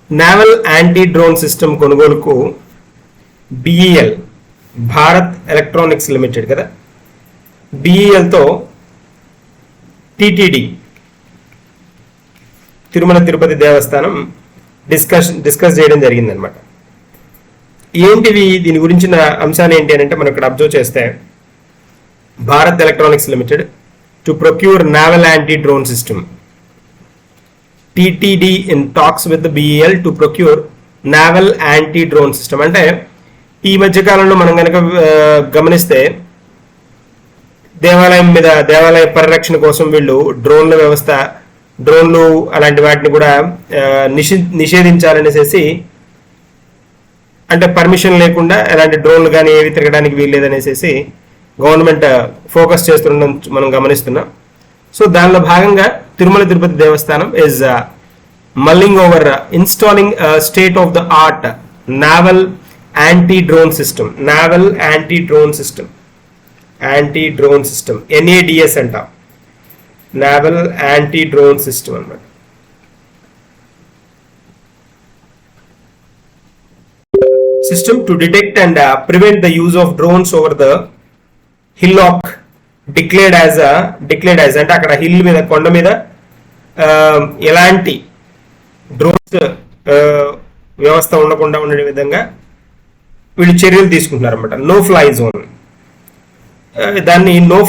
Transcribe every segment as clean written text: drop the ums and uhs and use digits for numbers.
Naval anti drone system కొనుగోలుకు BEL Bharat Electronics limited కదా, బిఈఎల్తో TTD Tirumala Tirupati దేవస్థానం discuss చేయడం జరిగిందనమాట. ఏంటివి, దీని గురించిన అంశాలు ఏంటి అని అంటే మనం ఇక్కడ అబ్జర్వ్ చేస్తే Bharat Electronics Limited to procure naval anti drone system, TTD in talks with the BEL to procure naval anti-drone system. అంటే ఈ మధ్య కాలంలో మనం కనుక గమనిస్తే దేవాలయ పరిరక్షణ కోసం వీళ్ళు డ్రోన్లు అలాంటి వాటిని కూడా నిషేధించాలనేసి, అంటే పర్మిషన్ లేకుండా ఎలాంటి డ్రోన్లు కానీ ఏవి తిరగడానికి వీల్లేదనేసి గవర్నమెంట్ ఫోకస్ చేస్తుండడం మనం గమనిస్తున్నాం. సో దానిలో భాగంగా తిరుమల తిరుపతి దేవస్థానం is mulling over installing a state of the art naval anti-drone system NADS అంట, naval anti-drone system అన్నమాట. System to detect and prevent the use of drones over the hillock declared as అంటే అక్కడ hill మీద, కొండ మీద ఎలాంటి drones వ్యవస్థ ఉండకుండా ఉండే విధంగా వీళ్ళు చర్యలు తీసుకుంటున్నారు అనమాట. నో ఫ్లై జోన్, దాన్ని నో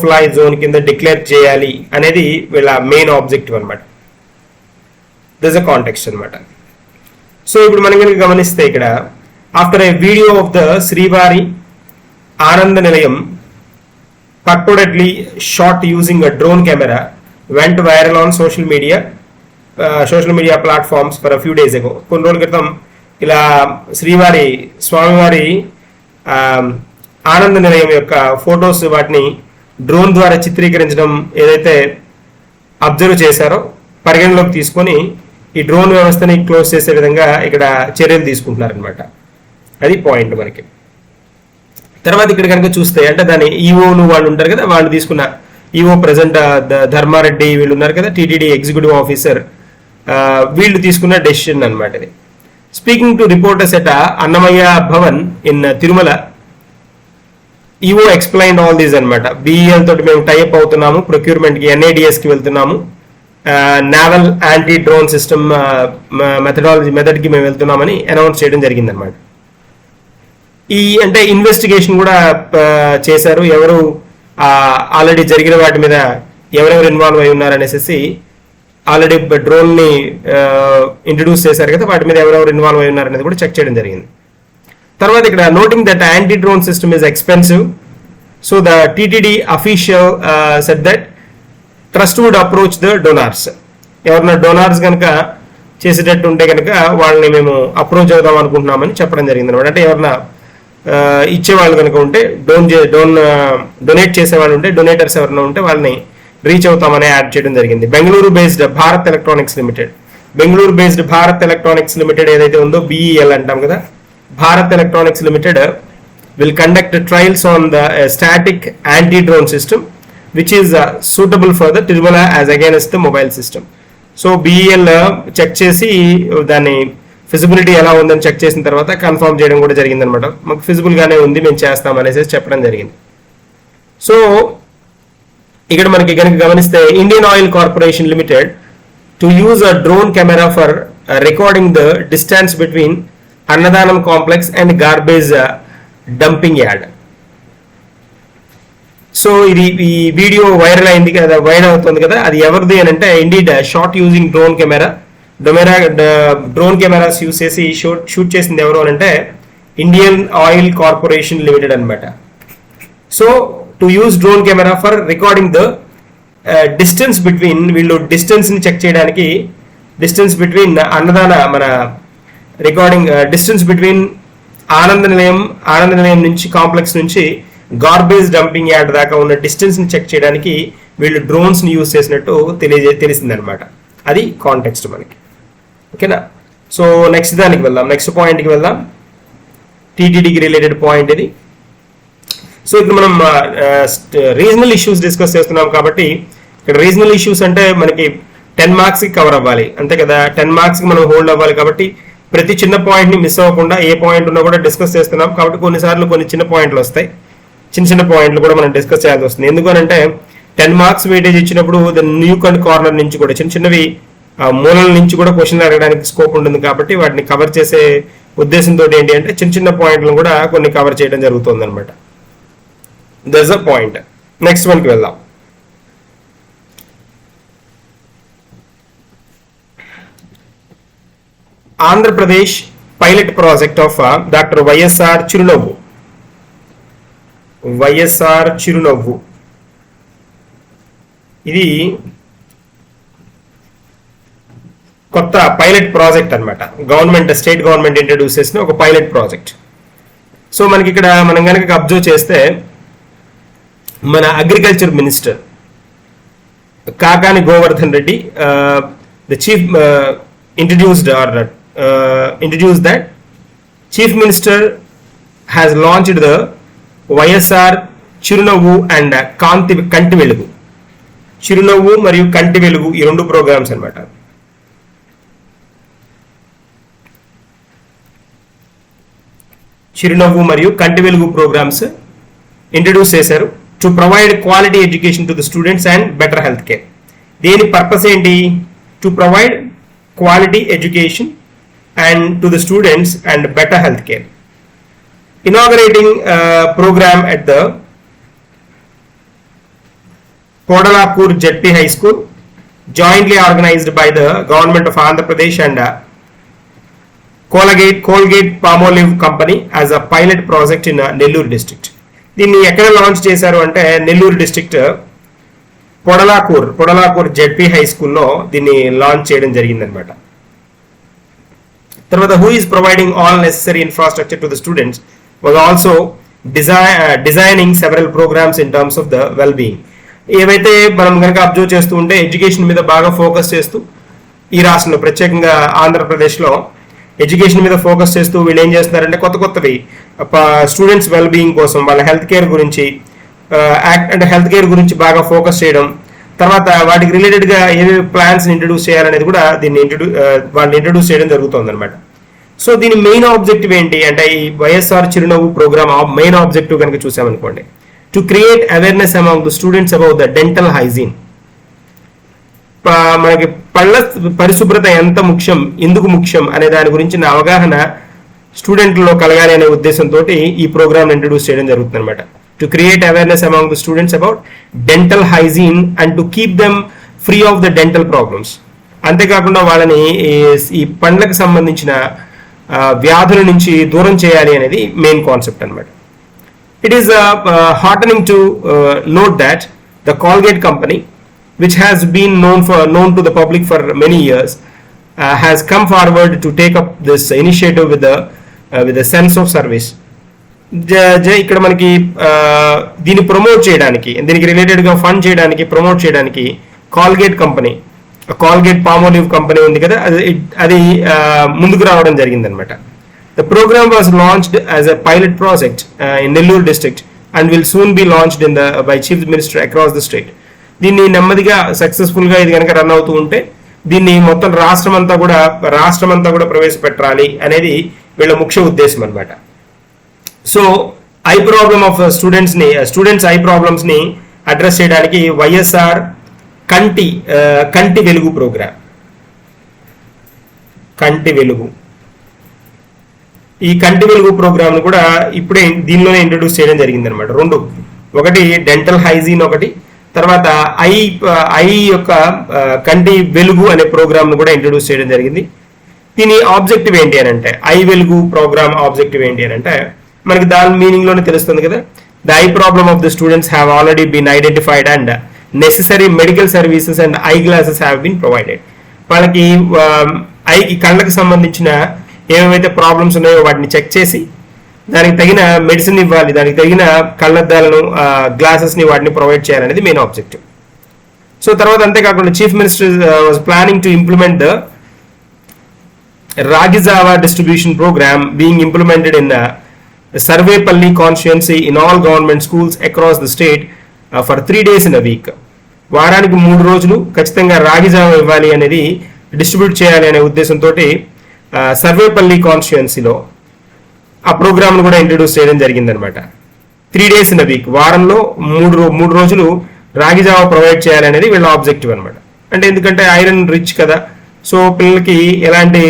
ఫ్లై జోన్ కింద డిక్లేర్ చేయాలి అనేది వీళ్ళ మెయిన్ ఆబ్జెక్టివ్ అనమాట. దిస్ అ కాంటెక్స్ట్ అనమాట. సో ఇప్పుడు మనం కనుక గమనిస్తే ఇక్కడ after A video of the శ్రీవారి Anand Nilayam purportedly shot using a drone camera went viral on social media platforms for a few days ago. కొన్ని రోజుల క్రితం ఇలా స్వామివారి ఆనంద నిలయం యొక్క ఫొటోస్ వాటిని డ్రోన్ ద్వారా చిత్రీకరించడం ఏదైతే అబ్జర్వ్ చేశారో పరిగణలోకి తీసుకొని ఈ డ్రోన్ వ్యవస్థని క్లోజ్ చేసే విధంగా ఇక్కడ చర్యలు తీసుకుంటున్నారు అనమాట. అది పాయింట్ మనకి. తర్వాత ఇక్కడ కనుక చూస్తే అంటే దాని ఈఓలు వాళ్ళు ఉంటారు కదా, వాళ్ళు తీసుకున్న ఈఓ ప్రెసెంట్ ధర్మారెడ్డి వీళ్ళు ఉన్నారు కదా, టీటీడీ ఎగ్జిక్యూటివ్ ఆఫీసర్, వీళ్ళు తీసుకున్న డెసిషన్ అనమాట ఇది. Speaking to reporters at Annamayya Bhavan in Tirumala, EO explain all these అనమాట. బిఈఎల్ తోటి మేము టైఅప్ అవుతున్నాము, ప్రొక్యూర్మెంట్కి NADSకి వెళ్తున్నాము, నావల్ యాంటీ డ్రోన్ సిస్టమ్ మెథడ్కి మేము వెళ్తున్నామని అనౌన్స్ చేయడం జరిగిందనమాట. అంటే ఇన్వెస్టిగేషన్ కూడా చేశారు, ఎవరు ఆల్రెడీ జరిగిన వాటి మీద ఎవరెవరు ఇన్వాల్వ్ అయి ఉన్నారనేసి ఆల్రెడీ డ్రోన్ని ఇంట్రడ్యూస్ చేశారు కదా, వాటి మీద ఎవరెవరు ఇన్వాల్వ్ అయి ఉన్నారనేది కూడా చెక్ చేయడం జరిగింది. తర్వాత ఇక్కడ noting that anti drone system is expensive, so the TTD official said that trust would approach the donors. ఎవరైనా డోనార్స్ కనుక చేసేటట్టు ఉంటే కనుక వాళ్ళని మేము అప్రోచ్ అవుదాం అనుకుంటున్నామని చెప్పడం జరిగింది అనమాట. అంటే ఎవరైనా ఇచ్చేవాళ్ళు కనుక ఉంటే, డొనేట్ చేసేవాళ్ళు ఉంటే, డొనేటర్స్ ఎవరైనా ఉంటే వాళ్ళని రీచ్ అవుతామని యాడ్ చేయడం జరిగింది. Bengaluru based Bharat Electronics Limited ఏదైతే ఉందో బిఈఎల్ అంటాం కదా, Bharat Electronics Limited will conduct trials on the static anti drone system which is suitable for the Tirumala as against the mobile system. So BEL check చేసి దాన్ని ఫిజిబిలిటీ ఎలా ఉందని చెక్ చేసిన తర్వాత కన్ఫర్మ్ చేయడం కూడా జరిగిందనమాట. మాకు ఫిజిబుల్ గానే ఉంది, మేము చేస్తాం అనేసి చెప్పడం జరిగింది. సో ఇక్కడ మనకి కనుక గమనిస్తే Indian Oil Corporation Limited to use a drone camera for recording the distance between Annadanam complex and garbage dumping yard. So ఈ వీడియో వైరల్ అయింది కదా, వైరల్ అవుతుంది కదా, అది ఎవరిది అని అంటే indeed shot using drone cameras use చేసి షూట్ చేసింది ఎవరు అని అంటే ఇండియన్ ఆయిల్ కార్పొరేషన్ లిమిటెడ్ అనమాట. So to use drone camera for recording the distance between, వీళ్ళు డిస్టెన్స్ ని చెక్ చేయడానికి డిస్టెన్స్ బిట్వీన్ అన్నదాన మన రికార్డింగ్ డిస్టెన్స్ బిట్వీన్ ఆనంద నిలయం నుంచి కాంప్లెక్స్ నుంచి గార్బేజ్ డంపింగ్ యార్డ్ దాకా ఉన్న డిస్టెన్స్ ని చెక్ చేయడానికి వీళ్ళు డ్రోన్స్ ని యూజ్ చేసినట్టు తెలిసింది అనమాట. అది కాంటెక్స్ట్ మనకి. ఓకేనా. సో నెక్స్ట్ దానికి వెళ్దాం, నెక్స్ట్ పాయింట్కి వెళ్దాం. టీటీడీకి రిలేటెడ్ పాయింట్ ఇది. సో ఇప్పుడు మనం రీజనల్ ఇష్యూస్ డిస్కస్ చేస్తున్నాం కాబట్టి ఇక్కడ రీజనల్ ఇష్యూస్ అంటే మనకి 10 మార్క్స్కి కవర్ అవ్వాలి అంతే కదా. 10 మార్క్స్కి మనం హోల్డ్ అవ్వాలి కాబట్టి ప్రతి చిన్న పాయింట్ని మిస్ అవ్వకుండా ఏ పాయింట్ ఉన్నా కూడా డిస్కస్ చేస్తున్నాం కాబట్టి కొన్నిసార్లు కొన్ని చిన్న పాయింట్లు వస్తాయి, చిన్న చిన్న పాయింట్లు కూడా మనం డిస్కస్ చేయాల్సి వస్తుంది. ఎందుకనంటే 10 మార్క్స్ వెయిటేజ్ ఇచ్చినప్పుడు న్యూ అండ్ కార్నర్ నుంచి కూడా చిన్న చిన్నవి మూలల నుంచి కూడా క్వశ్చన్లు అడగడానికి స్కోప్ ఉంటుంది కాబట్టి వాటిని కవర్ చేసే ఉద్దేశంతో ఏంటి అంటే చిన్న చిన్న పాయింట్లను కూడా కొన్ని కవర్ చేయడం జరుగుతుంది అనమాట. That's a point. నెక్స్ట్ వన్కి వెళ్దాం. Andhra Pradesh pilot project of doctor YSR చిరునవ్వు. వైఎస్ఆర్ చిరునవ్వు ఇది కొత్త పైలట్ ప్రాజెక్ట్ అనమాట. గవర్నమెంట్, స్టేట్ గవర్నమెంట్ ఇంట్రడ్యూస్ చేసిన ఒక పైలట్ ప్రాజెక్ట్. సో మనకి ఇక్కడ మనం కనుక అబ్జర్వ్ చేస్తే మన agriculture minister Kakani Govardhan Reddy the chief introduced that Chief Minister has launched the YSR చిరునవ్వు అండ్ కంటి వెలుగు. చిరునవ్వు మరియు కంటి వెలుగు ఈ రెండు ప్రోగ్రామ్స్ అనమాట. చిరునవ్వు మరియు కంటి వెలుగు ప్రోగ్రామ్స్ ఇంట్రడ్యూస్ చేశారు to provide quality education to the students and better health care. దేని పర్పస్ ఏంటి? To provide quality education and to the students and better health care. Inaugurating a program at the Kodalakur JP High School, jointly organized by the government of Andhra Pradesh and Colgate Palmolive Company as a pilot project in Nellore district. దీన్ని ఎక్కడ launch చేశారు అంటే Nellore district Podalakur ZP high స్కూల్లో దీన్ని launch చేయడం జరిగిందనమాట. తర్వాత who is providing all necessary infrastructure to the students was also designing several programmes in terms of the well being. ఏవైతే మనం కనుక అబ్జర్వ్ చేస్తూ ఉంటే ఎడ్యుకేషన్ మీద బాగా ఫోకస్ చేస్తూ ఈ రాష్ట్రంలో ప్రత్యేకంగా ఆంధ్రప్రదేశ్లో ఎడ్యుకేషన్ మీద ఫోకస్ చేస్తూ వీళ్ళు ఏం చేస్తున్నారంటే కొత్తవి స్టూడెంట్స్ వెల్ బీయింగ్ కోసం వాళ్ళ హెల్త్ కేర్ గురించి అంటే హెల్త్ కేర్ గురించి బాగా ఫోకస్ చేయడం, తర్వాత వాటికి రిలేటెడ్గా ఏవేవి ప్లాన్స్ ఇంట్రడ్యూస్ చేయాలనేది కూడా దీన్ని వాళ్ళు ఇంట్రడ్యూస్ చేయడం జరుగుతుంది అనమాట. సో దీని మెయిన్ ఆబ్జెక్టివ్ ఏంటి అంటే ఈ వైఎస్ఆర్ చిరునవ్వు ప్రోగ్రామ్ మెయిన్ ఆబ్జెక్టివ్ కనుక చూసామనుకోండి, to create awareness among the students about the dental hygiene. మనకి పళ్ళ పరిశుభ్రత ఎంత ముఖ్యం, ఎందుకు ముఖ్యం అనే దాని గురించిన అవగాహన స్టూడెంట్లో కలగాలి అనే ఉద్దేశంతో ఈ ప్రోగ్రామ్ ఇంట్రడ్యూస్ చేయడం జరుగుతుంది అనమాట. To create awareness among the students about dental hygiene and to keep them free of the dental problems. అంతేకాకుండా వాళ్ళని ఈ పండ్లకు సంబంధించిన వ్యాధుల నుంచి దూరం చేయాలి అనేది మెయిన్ కాన్సెప్ట్ అనమాట. It is heartening to note that the Colgate company, which has been known to the public for many years, has come forward to take up this initiative with a sense of service. ఇక్కడ మనకి దీన్ని promote చేయడానికి, దీనికి రిలేటెడ్గా fund చేయడానికి, promote చేయడానికి Colgate company, Colgate Palmolive company ఉంది కదా, అది ముందుకు రావడం జరిగిందనమాట. The programme was launched as a pilot project in Nellore district and will soon be launched by chief minister across the state. దీన్ని నెమ్మదిగా సక్సెస్ఫుల్గా ఇది కనుక రన్ అవుతూ ఉంటే దీన్ని మొత్తం రాష్ట్రం అంతా కూడా ప్రవేశపెట్టాలి అనేది వీళ్ళ ముఖ్య ఉద్దేశం అనమాట. So I problem of students I ప్రాబ్లమ్స్ని అడ్రస్ చేయడానికి వైఎస్ఆర్ కంటి వెలుగు ప్రోగ్రామ్, కంటి వెలుగు, ఈ కంటి వెలుగు ప్రోగ్రామ్ ను కూడా ఇప్పుడే దీనిలోనే ఇంట్రడ్యూస్ చేయడం జరిగింది అనమాట. రెండు, ఒకటి డెంటల్ హైజీన్, ఒకటి తర్వాత ఐ యొక్క కంటి వెలుగు అనే ప్రోగ్రామ్ ను కూడా ఇంట్రడ్యూస్ చేయడం జరిగింది. దీని ఆబ్జెక్టివ్ ఏంటి అని అంటే, ఐ వెలుగు ప్రోగ్రామ్ ఆబ్జెక్టివ్ ఏంటి అని అంటే మనకి దాని మీనింగ్ లోనే తెలుస్తుంది కదా. The eye problem of the students have already been identified and necessary medical services and eye glasses have been provided. వాళ్ళకి ఐకి కళ్ళకి సంబంధించిన ఏవైతే ప్రాబ్లమ్స్ ఉన్నాయో వాటిని చెక్ చేసి దానికి తగిన మెడిసిన్ ఇవ్వాలి, దానికి తగిన కళ్ళద్దాలను గ్లాసెస్ని వాటిని ప్రొవైడ్ చేయాలనేది మెయిన్ ఆబ్జెక్టివ్. సో తర్వాత అంతేకాకుండా chief minister was planning to implement the ragi java distribution program being implemented in Sarvepalli constituency in all government schools across the state for 3 days in a week. వారానికి 3 రోజులు ఖచ్చితంగా రాగి జావ ఇవ్వాలి అనేది డిస్ట్రిబ్యూట్ చేయాలి అనే ఉద్దేశంతో సర్వేపల్లి కాన్స్టిట్యుయెన్సీలో ఆ ప్రోగ్రామ్ను కూడా ఇంట్రడ్యూస్ చేయడం జరిగిందనమాట. 3 days ఇన్ వీక్, వారంలో 3 రోజులు రాగి జావ ప్రొవైడ్ చేయాలనేది వీళ్ళ ఆబ్జెక్టివ్ అనమాట. అంటే ఎందుకంటే ఐరన్ రిచ్ కదా, సో పిల్లలకి ఎలాంటి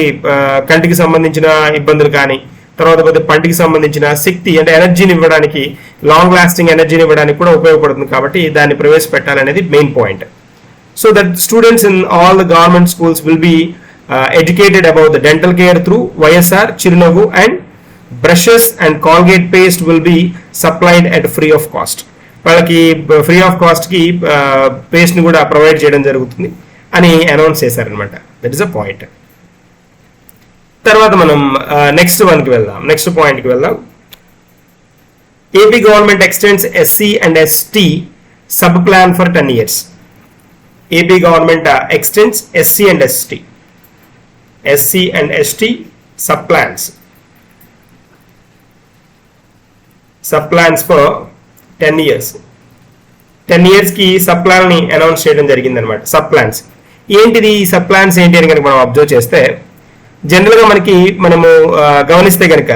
కంటికి సంబంధించిన ఇబ్బందులు కానీ, తర్వాత పంటికి సంబంధించిన శక్తి అంటే ఎనర్జీని ఇవ్వడానికి, లాంగ్ లాస్టింగ్ ఎనర్జీని ఇవ్వడానికి కూడా ఉపయోగపడుతుంది. కాబట్టి దాన్ని ప్రవేశపెట్టాలనేది main point. So that students in all the government schools will be educated about the dental care through YSR Chirunavu, and brushes and Colgate paste will be supplied at free of cost. వాళ్ళకి free of cost కి paste ని కూడా provide చేయడం జరుగుతుంది అని announce చేశారనమాట. That is a point. తర్వాత మనం నెక్స్ట్ పాయింట్ కి వెళ్దాం. AP government extends SC and ST sub plan for 10 years. AP government extends SC and ST sub plans for 10 years. 10 years కి సబ్ ప్లాన్ ని అనౌన్స్ చేయడం జరిగింది అనమాట. సబ్ ప్లాన్స్ ఏంటిది, సబ్ ప్లాన్స్ ఏంటి అని కనుక మనం అబ్జర్వ్ చేస్తే, జనరల్ గా మనము గమనిస్తే కనుక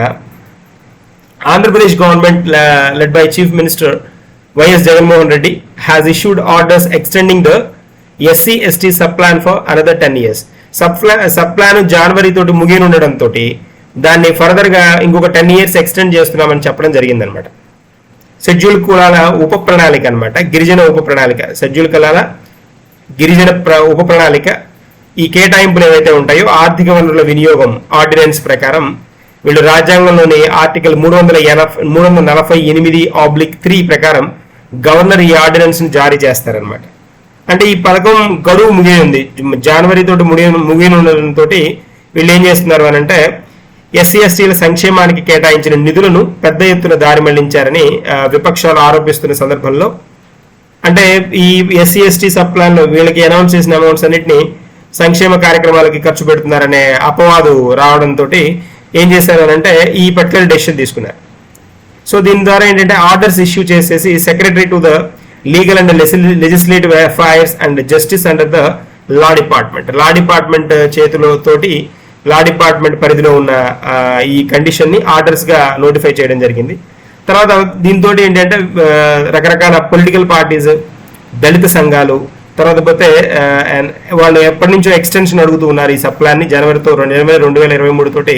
Andhra Pradesh government led by chief minister YS Jaganmohan Reddy has issued orders extending the SC ST sub plan for another 10 years. Sub plan జనవరి తోటి ముగియనుండడంతో దాన్ని ఫర్దర్ గా ఇంకొక 10 years ఎక్స్టెండ్ చేస్తున్నామని చెప్పడం జరిగిందనమాట. షెడ్యూల్ కులాల ఉప ప్రణాళిక అనమాట, గిరిజన ఉప ప్రణాళిక, షెడ్యూల్ కులాల గిరిజన ఉప ప్రణాళిక. ఈ కేటాయింపులు ఏవైతే ఉంటాయో ఆర్థిక వనరుల వినియోగం ఆర్డినెన్స్ ప్రకారం వీళ్ళు రాజ్యాంగంలోని ఆర్టికల్ 348/3 ప్రకారం గవర్నర్ ఈ ఆర్డినెన్స్ ని జారీ చేస్తారనమాట. అంటే ఈ పథకం గడువు ముగియనుంది, జనవరి తోటి ముగియనుండడంతో వీళ్ళు ఏం చేస్తున్నారు అని అంటే SC STల సంక్షేమానికి కేటాయించిన నిధులను పెద్ద ఎత్తున దారి మళ్లించారని విపక్షాలు ఆరోపిస్తున్న సందర్భంలో, అంటే ఈ SC ST సబ్ ప్లాన్ లో వీళ్ళకి అనౌన్స్ చేసిన అమౌంట్స్ అన్నింటినీ సంక్షేమ కార్యక్రమాలకి ఖర్చు పెడుతున్నారనే అపవాదు రావడంతో ఏం చేశారు అంటే ఈ పర్టికులర్ డెసిషన్ తీసుకున్నారు. సో దీని ద్వారా ఏంటంటే ఆర్డర్స్ ఇష్యూ చేసేసి secretary to the legal and legislative affairs and justice under the law department చేతులతోటి లా డిపార్ట్మెంట్ పరిధిలో ఉన్న ఈ కండిషన్ ని ఆర్డర్స్ గా నోటిఫై చేయడం జరిగింది. తర్వాత దీంతో ఏంటంటే రకరకాల పొలిటికల్ పార్టీస్, దళిత సంఘాలు, తర్వాత పోతే వాళ్ళు ఎప్పటి నుంచో ఎక్స్టెన్షన్ అడుగుతూ ఉన్నారు ఈ సబ్ ప్లాన్ ని. జనవరితో 2023 తోటి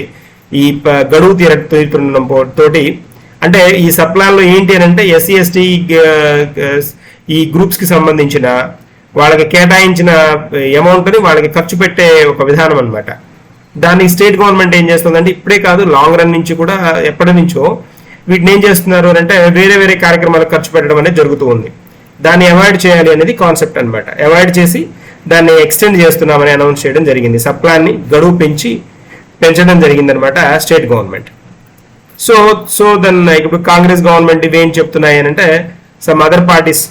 ఈ గడువు తోటి, అంటే ఈ సబ్ ప్లాన్ లో ఏంటి అని అంటే SC ST ఈ గ్రూప్స్ కి సంబంధించిన వాళ్ళకి కేటాయించిన అమౌంట్ ని వాళ్ళకి ఖర్చు పెట్టే ఒక విధానం అనమాట. దాన్ని స్టేట్ గవర్నమెంట్ ఏం చేస్తుందంటే ఇప్పుడే కాదు, లాంగ్ రన్ నుంచి కూడా ఎప్పటి నుంచో వీటిని ఏం చేస్తున్నారు అంటే వేరే కార్యక్రమాలకు ఖర్చు పెట్టడం అనేది జరుగుతూ ఉంది. దాన్ని అవాయిడ్ చేయాలి అనేది కాన్సెప్ట్ అనమాట. అవాయిడ్ చేసి దాన్ని ఎక్స్టెండ్ చేస్తున్నామని అనౌన్స్ చేయడం జరిగింది. సబ్ ప్లాన్ ని గడువు పెంచడం జరిగింది అనమాట స్టేట్ గవర్నమెంట్. సో దెన్ ఇప్పుడు కాంగ్రెస్ గవర్నమెంట్ ఇవేం చెప్తున్నాయి అని అంటే, some other parties,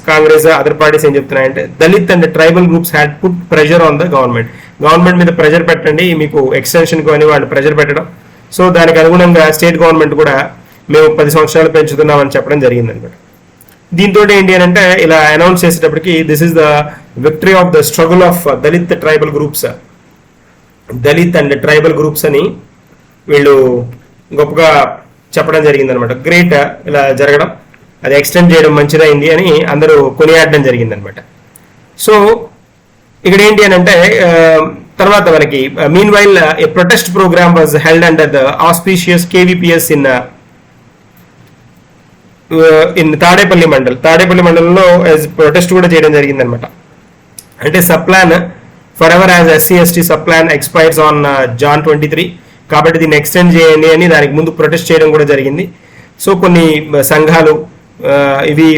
other parties ఏం చెప్తున్నాయంటే Dalit and tribal groups had put pressure on the government మీద ప్రెషర్ పెట్టండి, మీకు ఎక్స్టెన్షన్ కొని వాళ్ళు ప్రెషర్ పెట్టడం. సో దానికి అనుగుణంగా స్టేట్ గవర్నమెంట్ కూడా మేము 10 సంవత్సరాలు పెంచుతున్నామని చెప్పడం జరిగింది అనమాట. దీంతో ఏంటి అని అంటే ఇలా అనౌన్స్ చేసేటప్పటికి this is the victory of the struggle of Dalit and tribal groups అని వీళ్ళు గొప్పగా చెప్పడం జరిగింది అనమాట. గ్రేట్ ఇలా జరగడం, అది ఎక్స్టెండ్ చేయడం మంచిదైంది అని అందరూ కొనియాడడం జరిగింది అనమాట. సో ఇక్కడ ఏంటి అని అంటే తర్వాత మనకి meanwhile a protest programme was held under the auspicious KVPS in Tadepalli మండలంలో ప్రొటెస్ట్ కూడా చేయడం జరిగింది అనమాట. అంటే sub plan for whereas SC ST sub plan expires on Jan 23, కాబట్టి దీన్ని ఎక్స్టెండ్ చేయండి అని దానికి ముందు ప్రొటెస్ట్ చేయడం కూడా జరిగింది. సో కొన్ని సంఘాలు ఇవి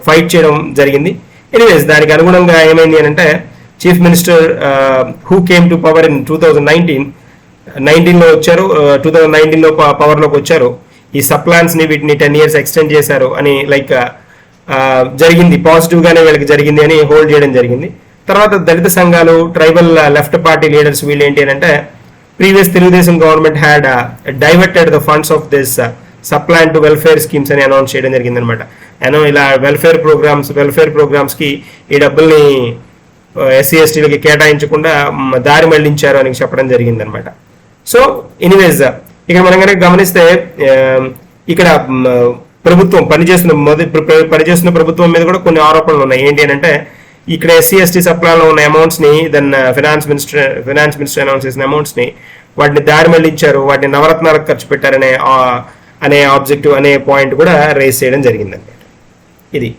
ఫైట్ చేయడం జరిగింది. ఎనీవేస్ దానికి అనుగుణంగా ఏమైంది అని అంటే chief minister who came to power in 2019లో వచ్చారు, 2019లో పవర్లోకి వచ్చారు. ఈ సబ్ ప్లాన్స్ ని వీటిని 10 years ఎక్స్టెండ్ చేశారు అని జరిగింది, పాజిటివ్ గానే వీళ్ళకి జరిగింది అని హోల్డ్ చేయడం జరిగింది. తర్వాత దళిత సంఘాలు, ట్రైబల్ లెఫ్ట్ పార్టీ లీడర్స్ వీళ్ళు ఏంటి అని అంటే previous Telugu Desam government had diverted the funds of this sub plan to welfare schemes అని అనౌన్స్ చేయడం జరిగింది అనమాట. ఇలా వెల్ఫేర్ ప్రోగ్రామ్స్కి ఈ డబ్బుల్ని ఎస్సీ ఎస్టీలకి కేటాయించకుండా దారి మళ్లించారు అని చెప్పడం జరిగింది అనమాట. సో ఎనీవేస్ ఇక్కడ మనం కనుక గమనిస్తే ఇక్కడ ప్రభుత్వం పనిచేస్తున్న ప్రభుత్వం మీద కూడా కొన్ని ఆరోపణలు ఉన్నాయి. ఏంటి అని అంటే ఇక్కడ ఎస్సీ ఎస్టీ సప్లాలో ఉన్న అమౌంట్స్ ని ఫైనాన్స్ మినిస్టర్ అనౌన్స్ చేసిన అమౌంట్స్ ని వాటిని దారి మళ్లించారు, వాటిని నవరత్నాలకు ఖర్చు పెట్టారనే ఆబ్జెక్టివ్ అనే పాయింట్ కూడా రైజ్ చేయడం జరిగింది. ఇది